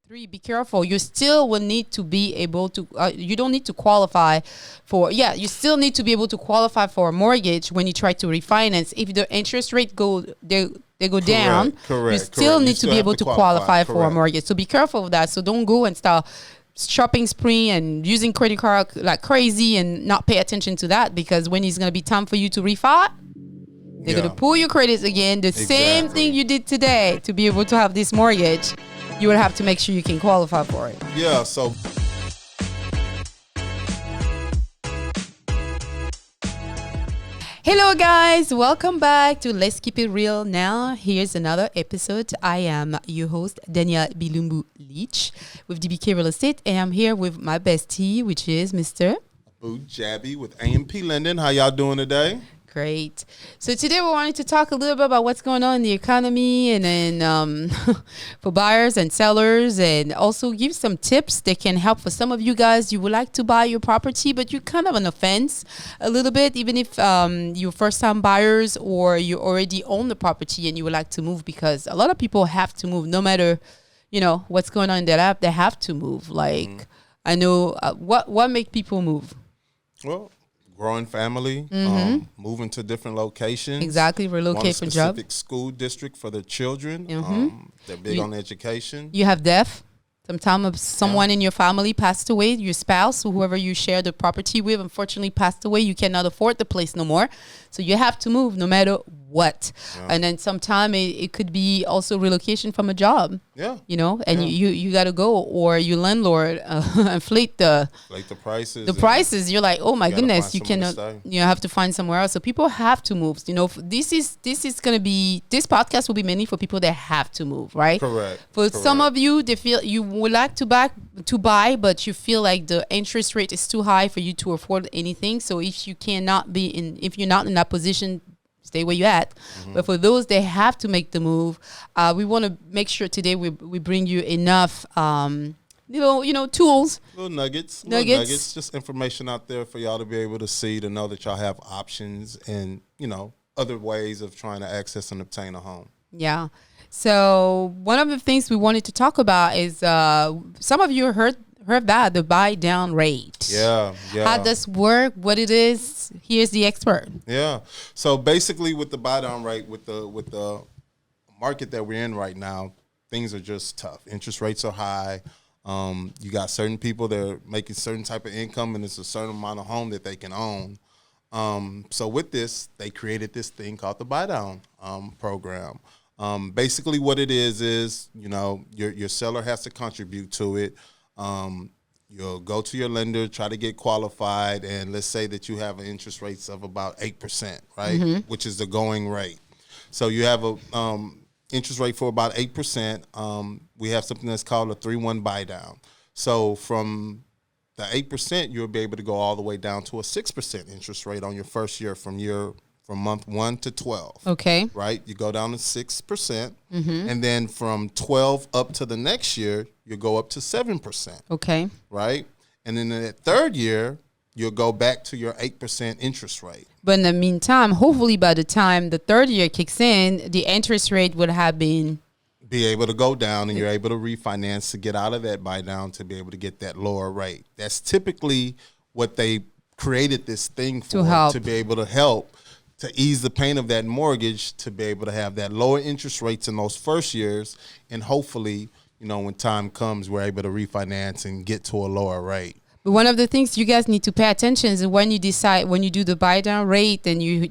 3, be careful. You still will need to be able to, you don't need to qualify for, you still need to be able to qualify for a mortgage when you try to refinance. If the interest rate they go down, you still need to be able to qualify for a mortgage. So be careful of that. So don't go and start shopping spree and using credit card like crazy and not pay attention to that, because when it's going to be time for you to refi, they're going to pull your credits again. The same thing you did today to be able to have this mortgage. You would have to make sure you can qualify for it. Yeah, so hello guys, welcome back to Let's Keep It Real. Now here's another episode. I am your host, Danielle Bilumbu with DBK Real Estate, and I'm here with my bestie, which is Mr. Jabbie with AMP Lending. How y'all doing today? Great. So today we wanted to talk a little bit about what's going on in the economy, and then for buyers and sellers, and also give some tips that can help for some of you guys. You would like to buy your property, but you're kind of on the fence a little bit, even if you're first-time buyers or you already own the property and you would like to move, because a lot of people have to move no matter, what's going on in their life. They have to move. Like, I know what make people move? Well, growing family, moving to different locations. Exactly, relocate for job. Specific school district for their children. They're big on education. You have death. Sometimes someone in your family passed away, your spouse or whoever you share the property with, unfortunately passed away. You cannot afford the place no more. So you have to move no matter what. Yeah. And then sometime it could be also relocation from a job. Yeah. You got to go, or your landlord inflate the prices. The prices. You're like, oh my goodness, you cannot. You have to find somewhere else. So people have to move. This is going to be, this podcast will be mainly for people that have to move, right? Correct. For some of you, they feel you would like to buy, but you feel like the interest rate is too high for you to afford anything. So if you're not in that position, stay where you're at. But for those that have to make the move, we want to make sure today we bring you enough tools, little nuggets, just information out there for y'all to be able to see, to know that y'all have options and other ways of trying to access and obtain a home. Yeah. So one of the things we wanted to talk about is some of you heard that, the Buydown Rate. Yeah. How does work? What it is? Here's the expert. Yeah. So basically, with the Buydown Rate, with the market that we're in right now, things are just tough. Interest rates are high. You got certain people that are making certain type of income, and it's a certain amount of home that they can own. So with this, they created this thing called the Buydown program. Basically, what it is your seller has to contribute to it. You'll go to your lender, try to get qualified, and let's say that you have an interest rates of about 8%, right? Which is the going rate. So you have a interest rate for about 8%. We have something that's called a 3-1 buy down. So from the 8%, you'll be able to go all the way down to a 6% interest rate on your first year from month 1 to 12. Okay. Right? You go down to 6%. And then from 12 up to the next year, you go up to 7%. Okay. Right? And then in the third year, you'll go back to your 8% interest rate. But in the meantime, hopefully by the time the third year kicks in, the interest rate would have be able to go down, and you're able to refinance to get out of that buy down to be able to get that lower rate. That's typically what they created this thing for, to be able to help to ease the pain of that mortgage, to be able to have that lower interest rates in those first years, and hopefully, when time comes, we're able to refinance and get to a lower rate. But one of the things you guys need to pay attention is when you do the buy down rate and you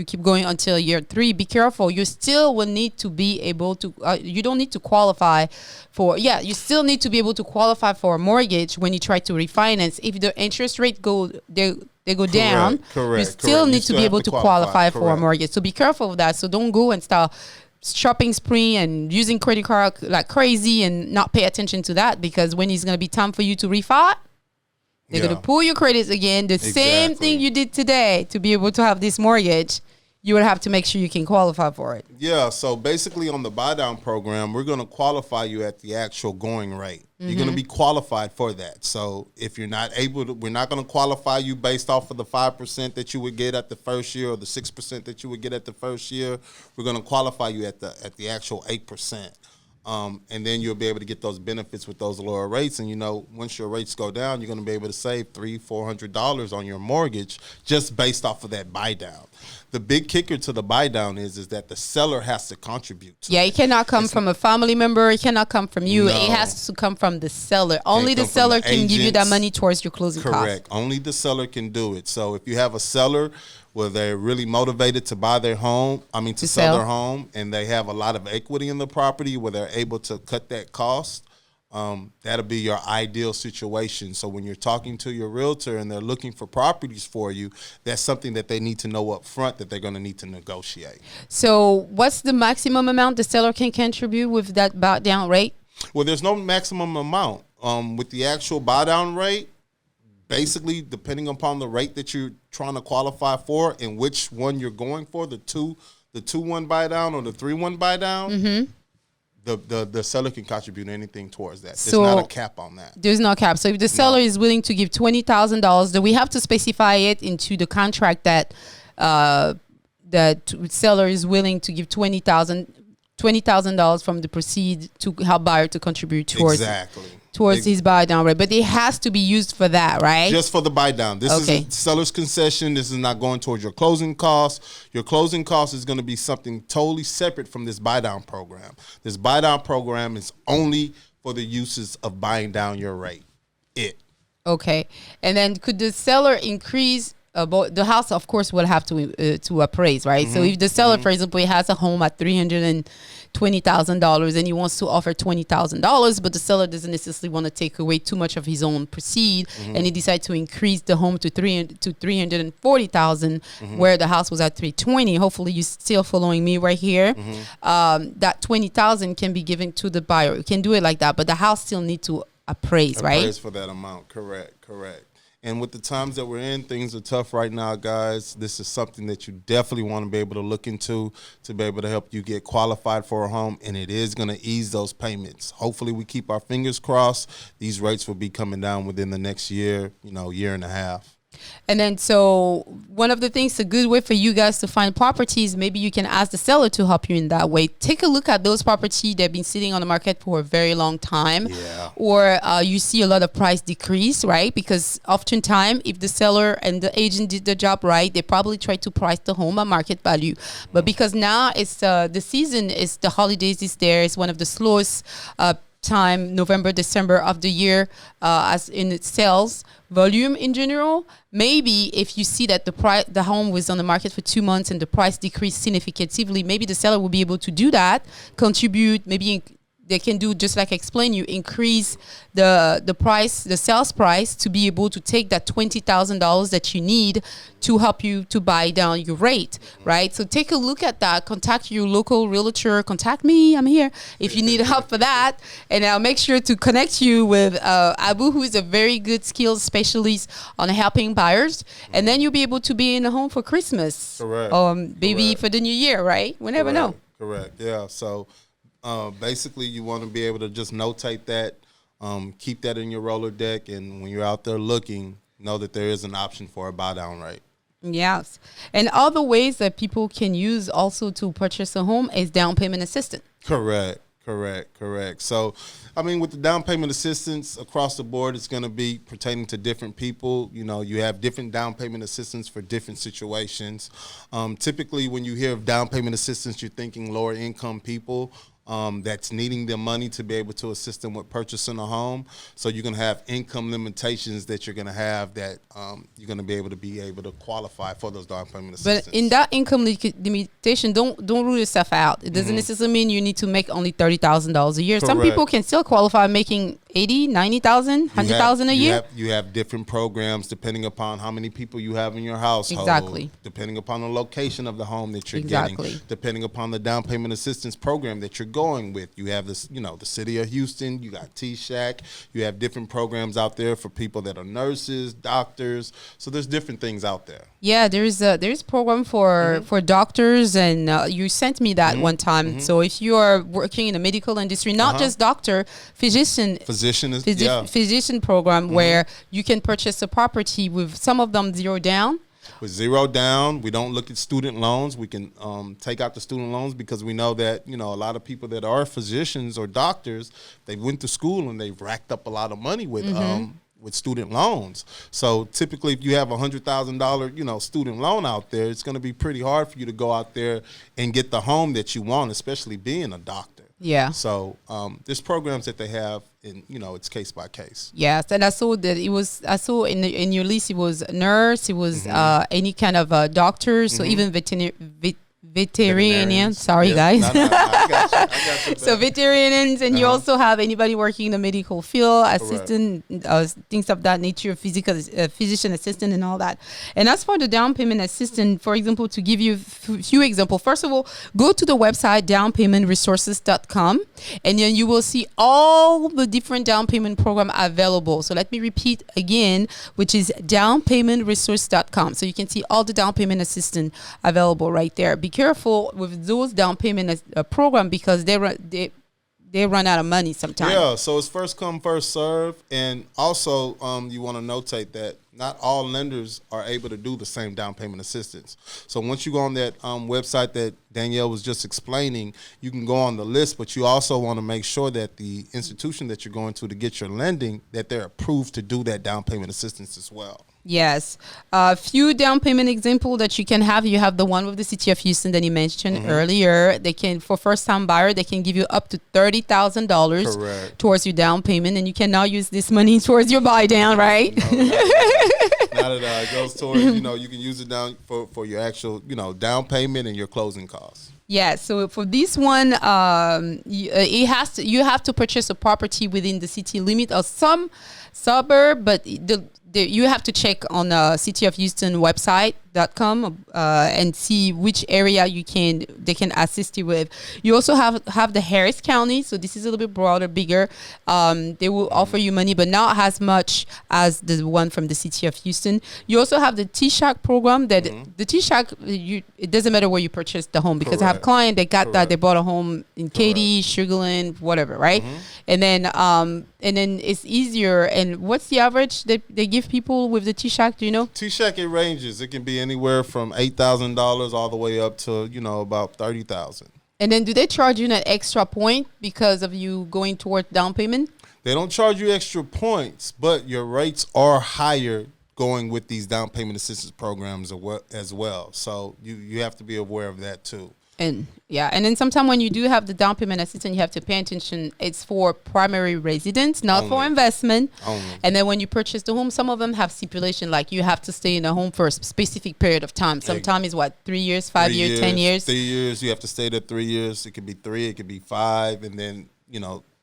keep going until year 3, be careful. You still will need to be able to, you don't need to qualify for, you still need to be able to qualify for a mortgage when you try to refinance. If the interest rate they go down, you still need to be able to qualify for a mortgage. So be careful of that. So don't go and start shopping spree and using credit card like crazy and not pay attention to that, because when it's going to be time for you to refi, they're going to pull your credits again. The same thing you did today to be able to have this mortgage. You would have to make sure you can qualify for it. Yeah, so basically on the buy down program, we're going to qualify you at the actual going rate. You're going to be qualified for that. So if you're not able to, we're not going to qualify you based off of the 5% that you would get at the first year, or the 6% that you would get at the first year. We're going to qualify you at the actual 8%. And then you'll be able to get those benefits with those lower rates. And, once your rates go down, you're going to be able to save $300-$400 on your mortgage just based off of that buy down. The big kicker to the buy down is that the seller has to contribute to it cannot come from a family member. It cannot come from you. No. It has to come from the seller. Only the seller can give you that money towards your closing costs. Correct. Only the seller can do it. So if you have a seller where they're really motivated to buy their home, to sell their home, and they have a lot of equity in the property where they're able to cut that cost, that'll be your ideal situation. So when you're talking to your realtor and they're looking for properties for you, that's something that they need to know up front that they're going to need to negotiate. So what's the maximum amount the seller can contribute with that buy down rate? Well, there's no maximum amount. With the actual buy down rate, basically, depending upon the rate that you're trying to qualify for and which one you're going for, the 2-1 buy down or the 3-1 buy down, the seller can contribute anything towards that. There's not a cap on that. There's no cap. So if the seller is willing to give $20,000, then we have to specify it into the contract that that seller is willing to give $20,000 from the proceed to help buyer to contribute towards his buy down rate, but it has to be used for that, right? Just for the buy down. This is a seller's concession. This is not going towards your closing costs. Your closing cost is going to be something totally separate from this buy down program. This buy down program is only for the uses of buying down your rate. Okay, and then could the seller increase? The house, of course, will have to appraise, right? So if the seller, for example, has a home at $320,000 and he wants to offer $20,000, but the seller doesn't necessarily want to take away too much of his own proceed, and he decides to increase the home to $340,000, where the house was at $320,000. Hopefully, you're still following me right here. That $20,000 can be given to the buyer. You can do it like that, but the house still needs to appraise, right? Appraise for that amount. Correct. And with the times that we're in, things are tough right now, guys. This is something that you definitely want to be able to look into to be able to help you get qualified for a home, and it is going to ease those payments. Hopefully, we keep our fingers crossed. These rates will be coming down within the next year, year and a half. And then, so one of the things, a good way for you guys to find properties, maybe you can ask the seller to help you in that way. Take a look at those properties that have been sitting on the market for a very long time, or you see a lot of price decrease, right? Because oftentimes, if the seller and the agent did the job right, they probably try to price the home at market value. But because now it's the season, is the holidays is there, it's one of the slowest time, November, December of the year, as in its sales volume in general. Maybe if you see that the home was on the market for 2 months and the price decreased significantly, maybe the seller will be able to do that, contribute, maybe they can do just like I explained, you increase the price, the sales price, to be able to take that $20,000 that you need to help you to buy down your rate, right? So take a look at that. Contact your local realtor. Contact me. I'm here if you need help for that. And I'll make sure to connect you with Abu, who is a very good skills specialist on helping buyers. And then you'll be able to be in a home for Christmas. Correct. Maybe for the new year, right? We never know. Correct. Yeah. So basically, you want to be able to just notate that, keep that in your roller deck, and when you're out there looking, know that there is an option for a buy down rate. Yes. And other ways that people can use also to purchase a home is down payment assistance. Correct. So, with the down payment assistance across the board, it's going to be pertaining to different people. You have different down payment assistance for different situations. Typically, when you hear of down payment assistance, you're thinking lower income people that's needing the money to be able to assist them with purchasing a home. So you're going to have income limitations that you're going to have that you're going to be able to qualify for those down payment assistance. But in that income limitation, don't rule yourself out. It doesn't necessarily mean you need to make only $30,000 a year. Correct. Some people can still qualify making $80,000, $90,000, $100,000 a year. You have different programs depending upon how many people you have in your household. Exactly. Depending upon the location of the home that you're getting. Depending upon the down payment assistance program that you're going with. You have this, the city of Houston, you got T-Shack, you have different programs out there for people that are nurses, doctors. So there's different things out there. Yeah, there's a program for doctors, and you sent me that one time. So if you are working in the medical industry, not just doctor, physician program where you can purchase a property with some of them 0 down. With zero down, we don't look at student loans. We can take out the student loans because we know that, a lot of people that are physicians or doctors, they went to school and they've racked up a lot of money with student loans. So typically if you have $100,000, student loan out there, it's going to be pretty hard for you to go out there and get the home that you want, especially being a doctor. Yeah. So there's programs that they have, and it's case by case. Yes, and I saw that I saw in your list it was nurse, it was any kind of doctor, so even veterinarian. Sorry, guys. No, I got you. So veterinarians, and you also have anybody working in the medical field, assistant, things of that nature, physician assistant, and all that. And as for the down payment assistant, for example, to give you a few examples, first of all, go to the website downpaymentresources.com, and then you will see all the different down payment program available. So let me repeat again, which is downpaymentresource.com. So you can see all the down payment assistant available right there. Be careful with those down payment program because they run out of money sometimes. Yeah, so it's first come, first serve. And also you want to notate that not all lenders are able to do the same down payment assistance. So once you go on that website that Danielle was just explaining, you can go on the list, but you also want to make sure that the institution that you're going to get your lending, that they're approved to do that down payment assistance as well. Yes. A few down payment example that you can have. You have the one with the City of Houston that you mentioned earlier. They can, for first-time buyer, they can give you up to $30,000 towards your down payment, and you can now use this money towards your buy down, right? Not at all. It goes towards, you can use it down for your actual, down payment and your closing costs. Yeah, so for this one, you have to purchase a property within the city limit or some suburb, but you have to check on the City of Houston website.com and see which area they can assist you with. You also have the Harris County, so this is a little bit broader, bigger. They will offer you money, but not as much as the one from the City of Houston. You also have the T-Shack program. That the T-Shack, it doesn't matter where you purchase the home because I have clients that got that they bought a home in Katy, Sugarland, whatever, right? And then it's easier. And what's the average that they give people with the T-Shack? Do you know? T-Shack, it ranges. It can be anywhere from $8,000 all the way up to about $30,000. And then do they charge you an extra point because of you going toward down payment? They don't charge you extra points, but your rates are higher going with these down payment assistance programs as well. So you have to be aware of that too. And then sometimes when you do have the down payment assistance, you have to pay attention. It's for primary residence, not for investment. And then when you purchase the home, some of them have stipulation like you have to stay in a home for a specific period of time. Sometimes is 3 years, 5 years, 10 years. 3 years. You have to stay there 3 years. It could be 3, it could be 5, and then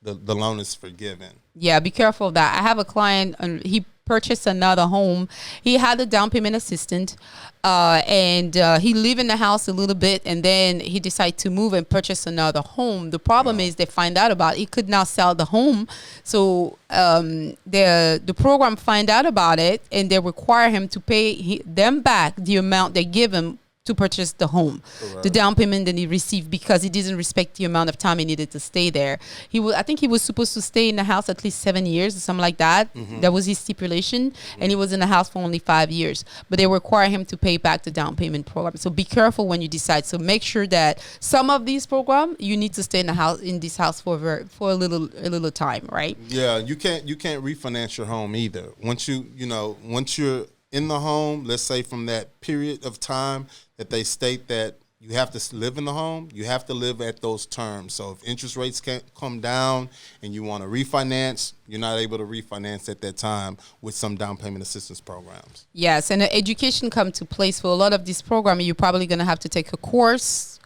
the loan is forgiven. Yeah, be careful of that. I have a client and he purchased another home. He had a down payment assistant and he lived in the house a little bit, and then he decided to move and purchase another home. The problem is they find out about it. He could not sell the home. So the program find out about it, and they require him to pay them back the amount they give him to purchase the home, the down payment that he received, because he didn't respect the amount of time he needed to stay there. I think he was supposed to stay in the house at least 7 years or something like that. That was his stipulation, and he was in the house for only 5 years. But they require him to pay back the down payment program. So be careful when you decide. So make sure that some of these programs you need to stay in this house for a little time, right? Yeah, you can't refinance your home either. Once you're in the home, let's say from that period of time that they state that you have to live in the home, you have to live at those terms. So if interest rates can't come down and you want to refinance, you're not able to refinance at that time with some down payment assistance programs. Yes, and education comes to place for a lot of this program. You're probably going to have to take a class,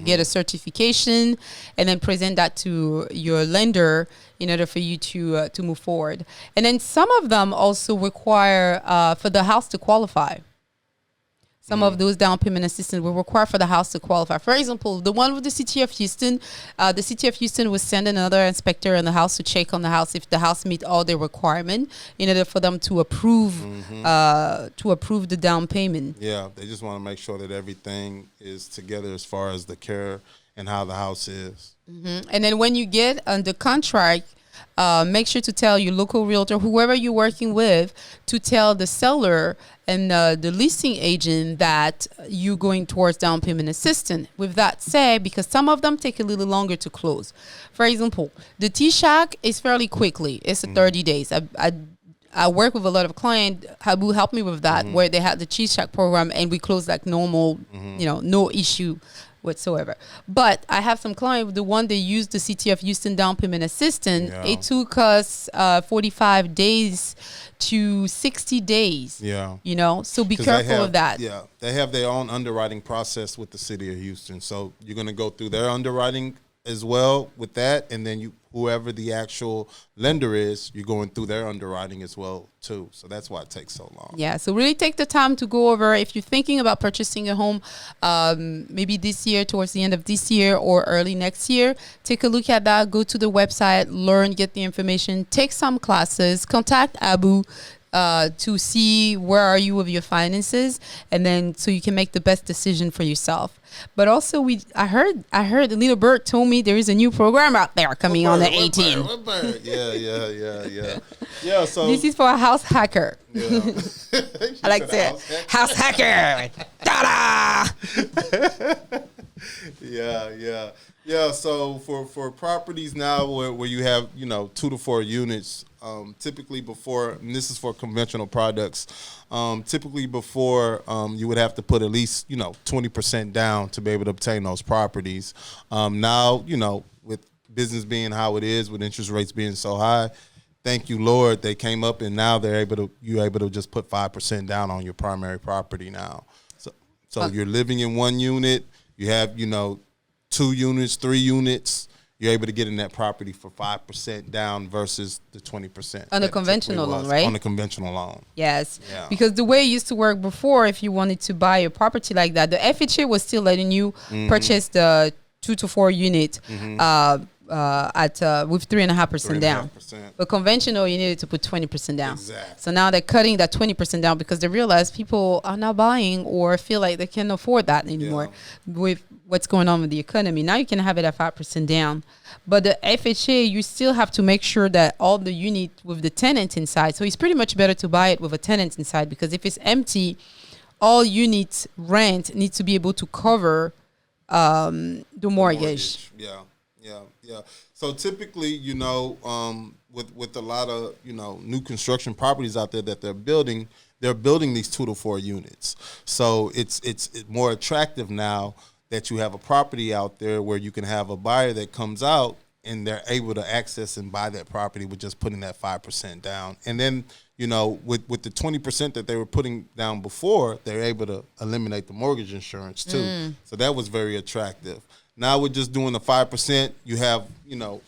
get a certification, and then present that to your lender in order for you to move forward. And then some of them also require for the house to qualify. Some of those down payment assistance will require for the house to qualify. For example, the one with the City of Houston, will send another inspector in the house to check on the house if the house meets all the requirements in order for them to approve the down payment. Yeah, they just want to make sure that everything is together as far as the care and how the house is. And then when you get under contract, make sure to tell your local realtor, whoever you're working with, to tell the seller and the listing agent that you're going towards down payment assistance. With that said, because some of them take a little longer to close. For example, the T-Shack is fairly quickly. It's 30 days. I work with a lot of clients who helped me with that, where they had the T-Shack program and we closed like normal, no issue whatsoever. But I have some clients, the one they used the City of Houston down payment assistance. Yeah. It took us 45 days to 60 days. Yeah. So be careful of that. Yeah. They have their own underwriting process with the City of Houston. So you're going to go through their underwriting as well with that, and then whoever the actual lender is, you're going through their underwriting as well too. So that's why it takes so long. Yeah, so really take the time to go over, if you're thinking about purchasing a home, maybe this year, towards the end of this year or early next year, take a look at that, go to the website, learn, get the information, take some classes, contact Abu to see where are you with your finances, and then so you can make the best decision for yourself. But also, I heard the little bird told me there is a new program out there coming on the 18th. What bird? Yeah. So this is for a house hacker. Yeah. I like that. House hacker. Ta-da! Yeah. So for properties now where you have 2 to 4 units, typically before, and this is for conventional products, typically before you would have to put at least 20% down to be able to obtain those properties. Now with business being how it is, with interest rates being so high, thank you Lord, they came up and now you're able to just put 5% down on your primary property now. So you're living in one unit, you have 2 units, 3 units, you're able to get in that property for 5% down versus the 20%. On a conventional loan, right? On a conventional loan. Yes. Yeah. Because the way it used to work before, if you wanted to buy a property like that, the FHA was still letting you purchase the 2 to 4 unit with 3.5% down. But conventional, you needed to put 20% down. Exactly. So now they're cutting that 20% down because they realize people are not buying or feel like they can't afford that anymore with what's going on with the economy. Now you can have it at 5% down. But the FHA, you still have to make sure that all the unit with the tenant inside. So it's pretty much better to buy it with a tenant inside, because if it's empty, all unit rent needs to be able to cover the mortgage. Yeah. So typically, with a lot of new construction properties out there that they're building these 2 to 4 units. So it's more attractive now that you have a property out there where you can have a buyer that comes out and they're able to access and buy that property with just putting that 5% down. And then with the 20% that they were putting down before, they're able to eliminate the mortgage insurance too. So that was very attractive. Now we're just doing the 5%. You have,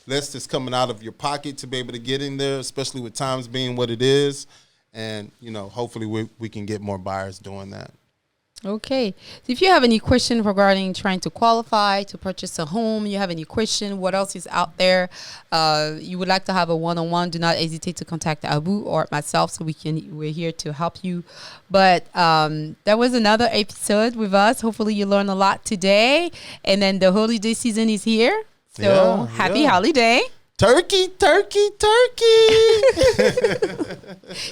less that's coming out of your pocket to be able to get in there, especially with times being what it is. And, hopefully we can get more buyers doing that. Okay. So if you have any question regarding trying to qualify to purchase a home, you have any question, what else is out there, you would like to have a one-on-one, do not hesitate to contact Abu or myself so we're here to help you. But that was another episode with us. Hopefully you learned a lot today. And then the holiday season is here. So happy holiday. Turkey.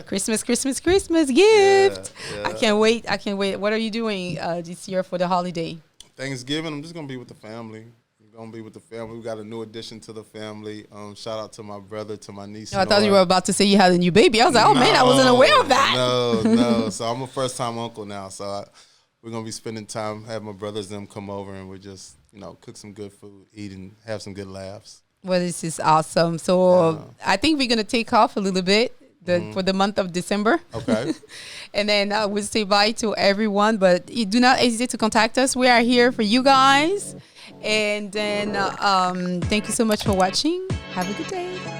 Christmas gift. Yeah. I can't wait. What are you doing this year for the holiday? Thanksgiving, I'm just going to be with the family. We got a new addition to the family. Shout out to my brother, to my niece. I thought you were about to say you had a new baby. I was like, man, I wasn't aware of that. No. So I'm a first-time uncle now. So we're going to be spending time, have my brothers and them come over, and we're just, cook some good food, eat, and have some good laughs. Well, this is awesome. So I think we're going to take off a little bit for the month of December. Okay. And then we'll say bye to everyone. But do not hesitate to contact us. We are here for you guys. And then thank you so much for watching. Have a good day.